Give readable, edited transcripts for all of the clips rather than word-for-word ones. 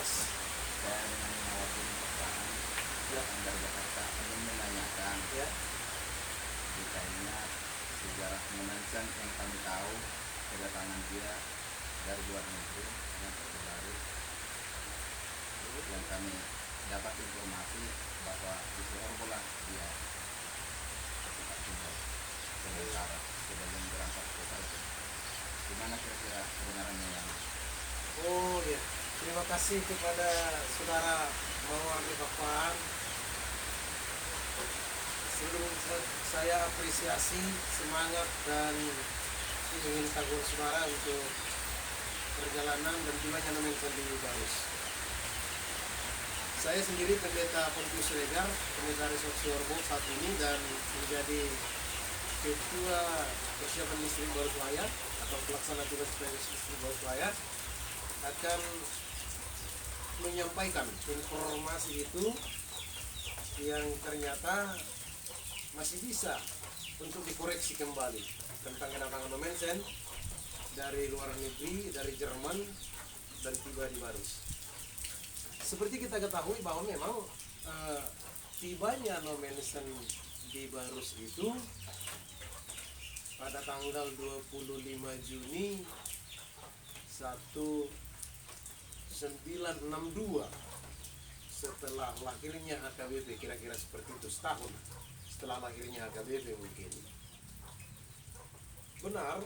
Mas. Saya dengan Nawabin Pertahanan dari Jakarta ingin menanyakan Ya. detailnya sejarah Nomensen yang kami tahu kedatangan dia dari luar negeri yang terbaru, yang kami dapat informasi bahwa di Johor lah dia tempat tinggal sementara sebelum berangkat ke Paris. Gimana kira-kira kebenarannya yang Oh ya, terima kasih kepada saudara Mawar Bapak. Sebelum saya apresiasi semangat dan ingin tanggung saudara untuk perjalanan dan jiwanya Nomensen di Barus. Saya sendiri pendeta Pontius Regar, pendeta Resort Siorbo saat ini, dan menjadi ketua persiapan distrik Barus Layar atau pelaksana tugas distrik Barus Layar, akan menyampaikan informasi itu yang ternyata masih bisa untuk dikoreksi kembali tentang kedatangan Nomensen dari luar negeri, dari Jerman, dan tiba di Barus. Seperti kita ketahui bahwa memang tibanya Nomensen di Barus itu pada tanggal 25 Juni 1962 setelah lahirnya HKBP, kira-kira seperti itu, setahun setelah lahirnya HKBP mungkin. Benar,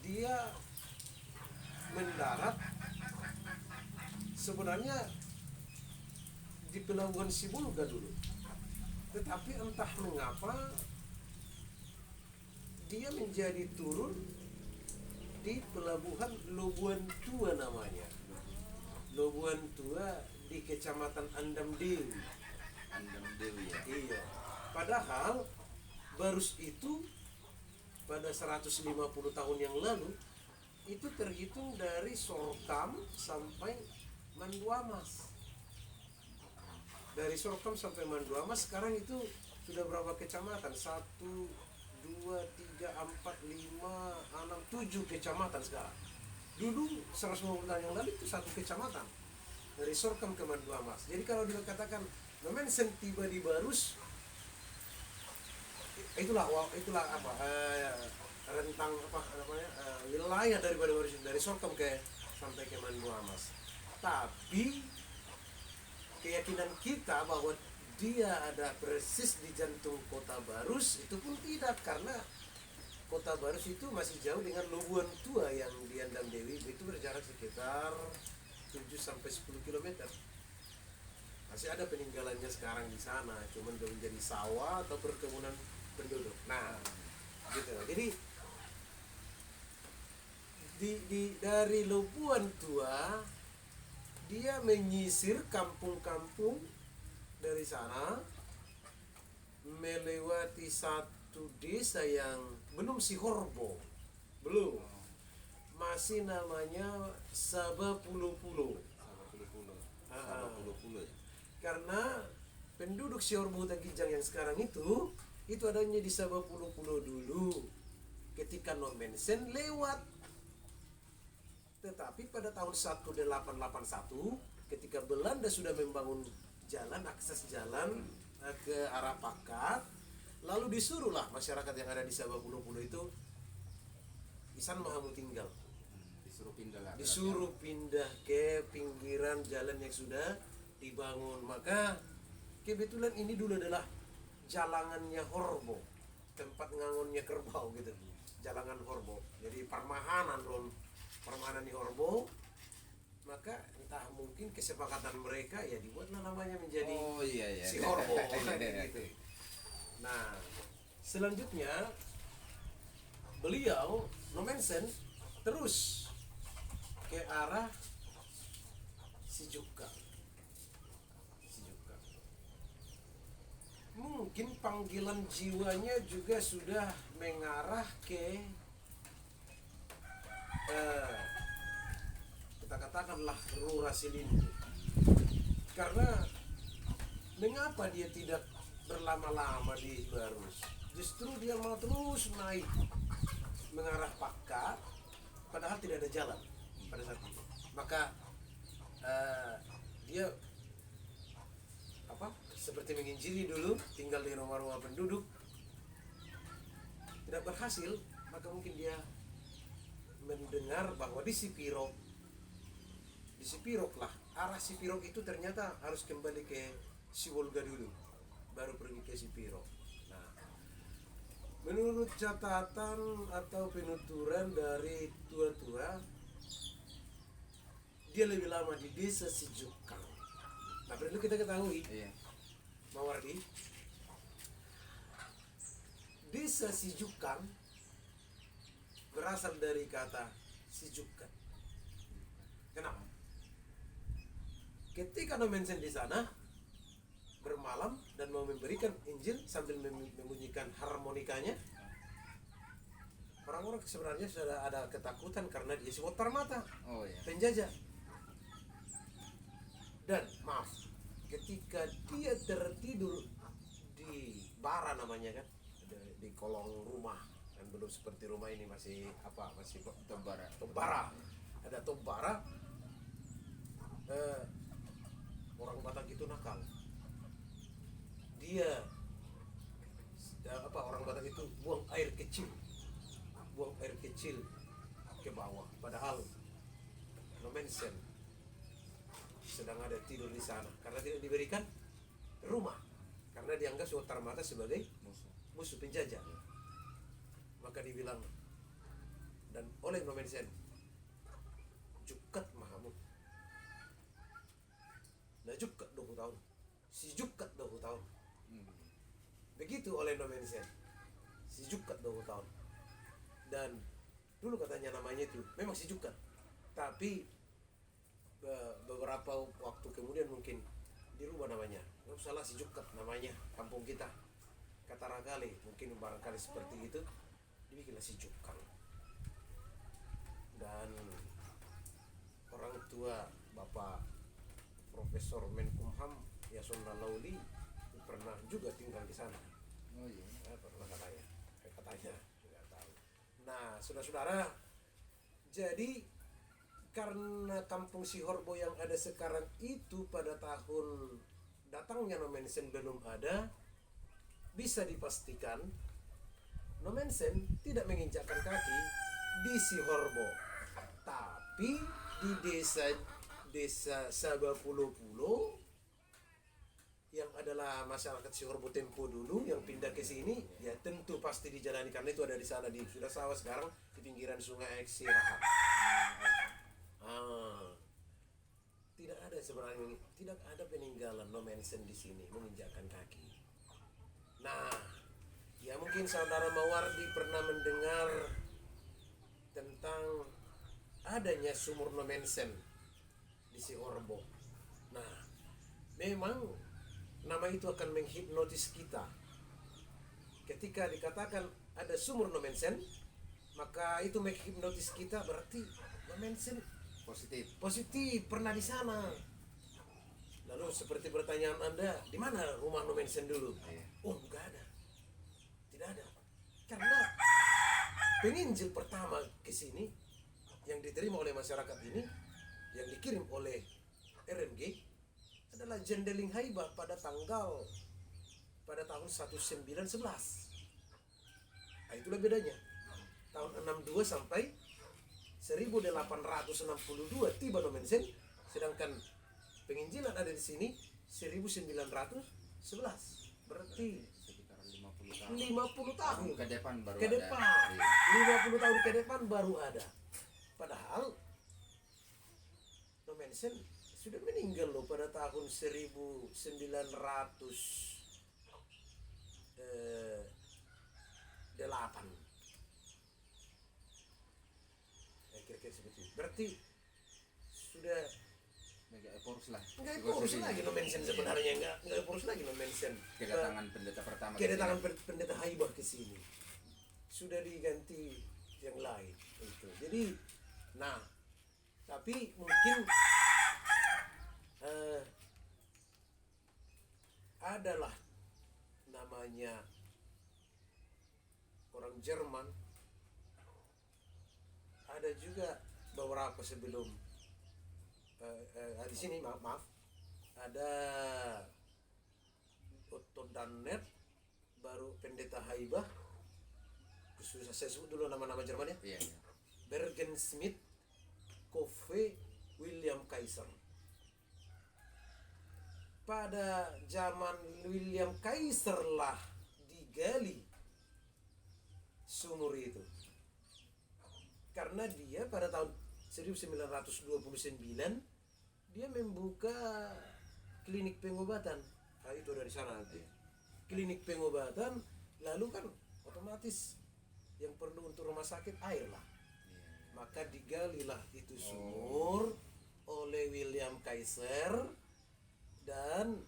dia mendarat sebenarnya di Pelabuhan Sibulga dulu, tetapi entah mengapa dia menjadi turun di Pelabuhan Lobuan Tua namanya. Lobuan Tua di Kecamatan Andam Dewi. Andam Dewi ya? Iya. Padahal Barus itu pada 150 tahun yang lalu itu terhitung dari Sorkam sampai Manduamas. Dari Sorkam sampai Manduamas sekarang itu sudah berapa kecamatan? 1, 2, 3, 4, 5, 6, 7 kecamatan sekarang. Dulu 150 tahun yang lalu itu 1 kecamatan dari Sorkam ke Manduamas. Jadi kalau dikatakan Nomensen tiba di Barus, itulah apa rentang apa namanya wilayah daripada Barus, dari Sorkam ke sampai ke Manduamas. Tapi keyakinan kita bahwa dia ada persis di jantung kota Barus itu pun tidak, karena kota Barus itu masih jauh dengan Lobuan Tua yang di Andam Dewi, itu berjarak sekitar 7-10 km. Masih ada peninggalannya sekarang di sana, cuman belum menjadi sawah atau perkebunan penduduk. Nah, gitu. Jadi dari Lobuan Tua dia menyisir kampung-kampung dari sana, melewati satu desa yang belum Sihorbo, belum, masih namanya Sabapulu-Pulo. Sabapulu ya? Karena penduduk Siorbo Tagijang yang sekarang itu adanya di Sabapulu-Pulo dulu ketika Nomensen lewat. Tetapi pada tahun 1881 ketika Belanda sudah membangun jalan, akses jalan ke arah Pakat, lalu disuruhlah masyarakat yang ada di Sabapulu-Pulo itu Isan Mahamu tinggal. Disuruh pindah ke pinggiran jalan yang sudah dibangun. Maka kebetulan ini dulu adalah jalangannya Horbo, tempat ngangonnya kerbau gitu. Jalangan Horbo. Jadi permahanan di Horbo. Maka entah mungkin kesepakatan mereka ya dibuatlah namanya menjadi si Horbo gitu. Nah, selanjutnya beliau Nomensen terus ke arah Sijuka. Mungkin panggilan jiwanya juga sudah mengarah ke kita katakanlah Rura Silindi. Karena mengapa dia tidak berlama-lama di Barus? Justru dia mau terus naik mengarah Pakat, padahal tidak ada jalan pada saat itu. Maka seperti menginjili dulu, tinggal di rumah-rumah penduduk, tidak berhasil, maka mungkin dia mendengar bahwa di Sipirok lah, arah Sipirok itu ternyata harus kembali ke Sibolga dulu, baru pergi ke Sipirok. Nah, menurut catatan atau penuturan dari tua-tua, dia lebih lama di desa Sijukang. Nah, perlu kita ketahui, Iya. Mawardi, desa Sijukang berasal dari kata Sijukan. Kenapa? Ketika Nomensen di sana bermalam dan mau memberikan Injil sambil membunyikan harmonikanya, orang-orang sebenarnya sudah ada ketakutan karena dia sebuah mata Oh iya. penjajah. Dan maaf, ketika dia tertidur di bara namanya kan, di kolong rumah, kan belum seperti rumah ini masih Tobara. tobara, ada tobara. Orang Batak itu nakal. Dia orang Batak itu buang air kecil ke bawah, padahal Nomensen sedang ada tidur di sana karena tidak diberikan rumah, karena dianggap Sutarmata sebagai musuh penjajah. Maka dibilang dan oleh Nomensen, Jukat Mahamud, nah Jukat 20 tahun, si Jukat 20 tahun. Begitu oleh Nomensen, si Jukat 20 tahun. Dan dulu katanya namanya itu memang si Jukat, tapi beberapa waktu kemudian mungkin dirubah namanya. Nggak usahlah si Jukat namanya kampung kita, kata Ragale, mungkin barangkali seperti itu, dibikinlah si Jukang. Dan orang tua Bapak Profesor Menkumham Yasona Lauli pernah juga tinggal di sana. Oh iya. Pernah katanya nggak tahu. Nah, saudara-saudara, jadi karena kampung Sihorbo yang ada sekarang itu pada tahun datangnya Nomensen belum ada, bisa dipastikan Nomensen tidak menginjakkan kaki di Sihorbo, tapi di desa Sabapulo-Pulo yang adalah masyarakat Sihorbo tempo dulu yang pindah ke sini, ya tentu pasti dijalani karena itu ada di sana, di sudah sawah sekarang di pinggiran Sungai Eksirahat. Tidak ada sebenarnya, tidak ada peninggalan Nomensen di sini menginjakkan kaki. Nah, ya mungkin saudara Mawardi pernah mendengar tentang adanya sumur Nomensen di Sihorbo. Nah, memang nama itu akan menghipnotis kita. Ketika dikatakan ada sumur Nomensen, maka itu menghipnotis kita, berarti Nomensen positif pernah di sana. Lalu seperti pertanyaan Anda, di mana rumah Nomensen dulu? Oh, enggak ada. Tidak ada. Karena penginjil pertama ke sini yang diterima oleh masyarakat ini, yang dikirim oleh RMG adalah Jendeling Haiba pada tahun 1911. Nah, itulah bedanya. Tahun 62 sampai 1862 tiba Nomensen, sedangkan penginjilan ada di sini 1911. Berarti Sekitar 50 tahun. 50 tahun Ke depan baru ke ada. depan. Iya. 50 tahun ke depan baru ada. Padahal Nomensen sudah meninggal loh pada tahun 1908. Kira-kira seperti itu. Berarti sudah Mega Eporus lah. nggak urus lagi Nomensen sebenarnya, nggak urus lagi Nomensen. Kedatangan pendeta pertama. Kedatangan pendeta Haibah ke sini sudah diganti yang lain itu. Jadi, nah, tapi mungkin adalah namanya orang Jerman. Ada juga beberapa sebelum di sini maaf ada Otto Danner, baru Pendeta Haibah, susah saya sebut dulu nama-nama Jerman ya. Iya, iya. Bergen Smith, Kove, William Kaiser. Pada zaman William Kaiser lah digali sumur itu. Karena dia pada tahun 1929 dia membuka klinik pengobatan. Nah, itu dari sana nanti. Klinik pengobatan, lalu kan otomatis yang perlu untuk rumah sakit air lah. Maka digalilah itu sumur oleh William Kaiser, dan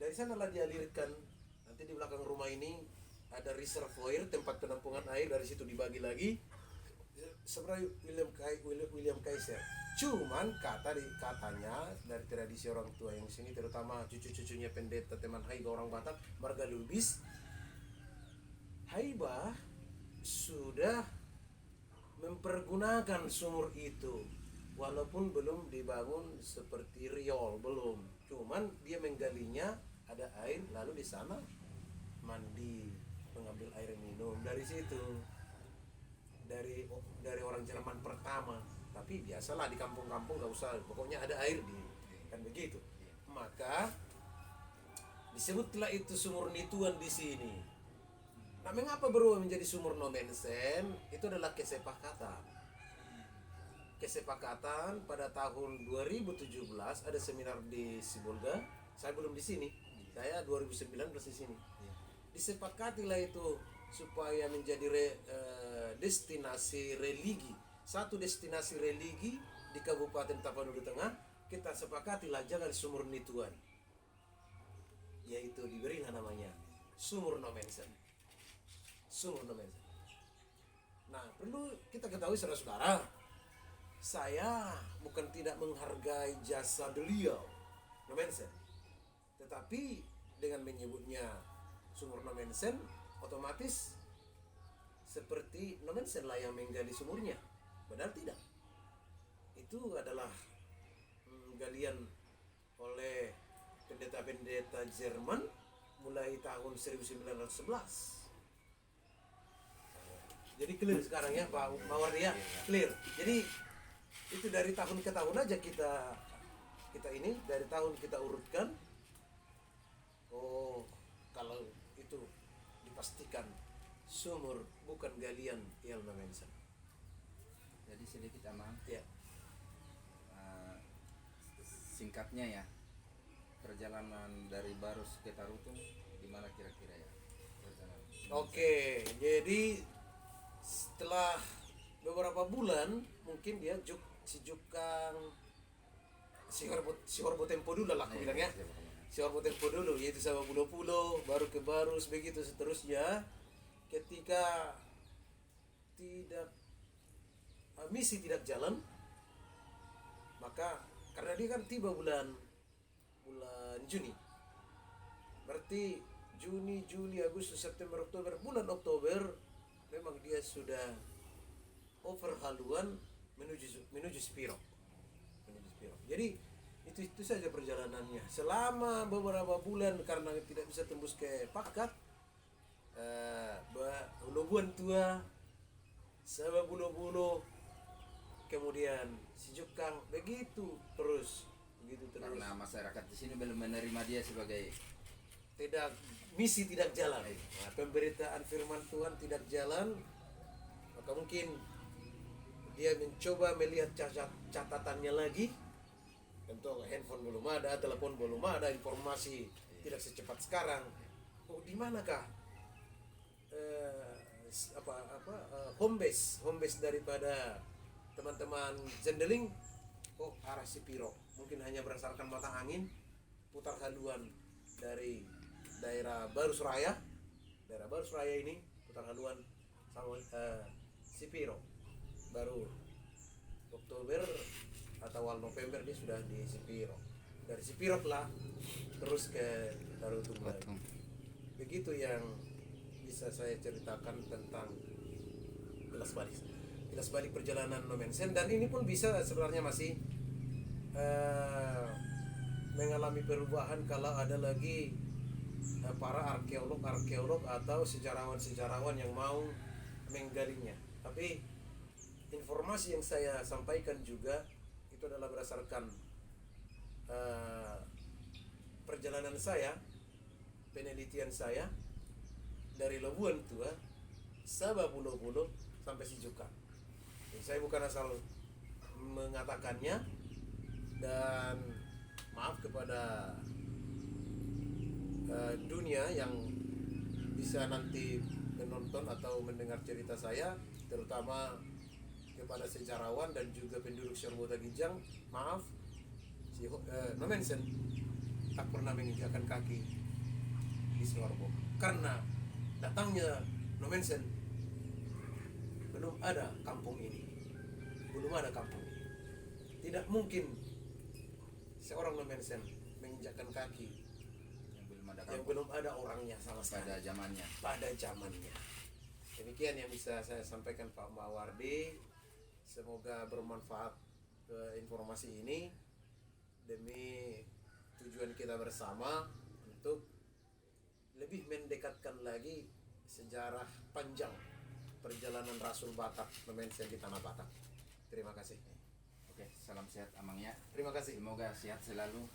dari sanalah dialirkan. Nanti di belakang rumah ini ada reservoir, tempat penampungan air, dari situ dibagi lagi. Sebenarnya William Kaiser. Cuman katanya dari tradisi orang tua yang sini, terutama cucu-cucunya pendeta teman Haibah orang Batak, Marga Lubis, Haibah sudah mempergunakan sumur itu, walaupun belum dibangun seperti riol, belum. Cuman dia menggalinya, ada air, lalu di sana mandi, mengambil air minum dari situ. Dari orang Jerman pertama. Tapi biasalah di kampung-kampung gak usah, pokoknya ada air di, kan begitu. Maka disebutlah itu sumur Nituan di sini. Nah, mengapa berubah menjadi sumur Nommensen? Itu adalah kesepakatan. Kesepakatan pada tahun 2017 ada seminar di Sibolga. Saya belum di sini. Saya 2019 di sini. Disepakatilah itu supaya menjadi destinasi religi. Satu destinasi religi di Kabupaten Tapanuli Tengah, kita sepakatilah jangan sumur Nituan. Yaitu diberilah namanya Sumur Nommensen. Sumur Nommensen. Nah, perlu kita ketahui saudara-saudara, saya bukan tidak menghargai jasa beliau Nommensen, tetapi dengan menyebutnya Sumur Nommensen, otomatis seperti Nommensen lah yang menggali sumurnya. Benar tidak? Itu adalah galian oleh pendeta-pendeta Jerman mulai tahun 1911. Jadi clear sekarang ya Pak Wardi ya, clear. Jadi itu dari tahun ke tahun aja kita ini dari tahun kita urutkan. Oh, kalau itu dipastikan sumur bukan galian Il Nommensen. Jadi sedikit Amang, Ya. Singkatnya ya, perjalanan dari Barus ke Tarutung di mana kira-kira ya perjalanan? Oke, jadi setelah beberapa bulan mungkin dia si Horbo Tempo dulu lah aku bilangnya. Si Horbo Tempo dulu, yaitu sama Pulau-Pulau, baru ke Barus, begitu seterusnya. Ketika misi tidak jalan, maka karena dia kan tiba bulan Juni, berarti Juni, Juli, Agustus, September, Oktober, bulan Oktober memang dia sudah over haluan menuju Spirok. Jadi itu saja perjalanannya selama beberapa bulan, karena tidak bisa tembus ke Pakat. Hulubuan tua, Sabah Bulo-Bulo, kemudian Sijukang, begitu terus. Karena masyarakat di sini belum menerima dia sebagai misi tidak jalan. Nah, pemberitaan firman Tuhan tidak jalan, maka mungkin dia mencoba melihat catatannya lagi. Tentu handphone belum ada, telepon belum ada, informasi tidak secepat sekarang. Oh, di manakah home base daripada teman-teman Zendeling? Oh, arah Sipiro. Mungkin hanya berdasarkan mata angin putar haluan dari daerah Barus Raya ini putar haluan sama Sipiro. Baru Oktober atau awal November dia sudah di Sipiro. Dari Sipiro lah terus ke Tarutung. Begitu yang bisa saya ceritakan tentang kilas balik perjalanan Nommensen, dan ini pun bisa sebenarnya masih mengalami perubahan kalau ada lagi para arkeolog atau sejarawan yang mau menggalinya. Tapi informasi yang saya sampaikan juga itu adalah berdasarkan perjalanan saya, penelitian saya dari Labuan Tua, Sabah Pulau sampai Sijuka. Jadi saya bukan asal mengatakannya, dan maaf kepada dunia yang bisa nanti menonton atau mendengar cerita saya, terutama kepada sejarawan dan juga penduduk Syorbota Gijang. Maaf, Nomensen tak pernah menginjakkan kaki di Sorbo karena datangnya Nomensen belum ada kampung ini, tidak mungkin seorang Nomensen menginjakkan kaki yang belum ada orangnya sama sekali pada zamannya. Demikian yang bisa saya sampaikan Pak Mawardi. Semoga bermanfaat informasi ini demi tujuan kita bersama untuk lebih mendekatkan lagi sejarah panjang perjalanan Rasul Batak Nomensen di Tanah Batak. Terima kasih. Oke, salam sehat Amang ya. Terima kasih. Semoga sehat selalu.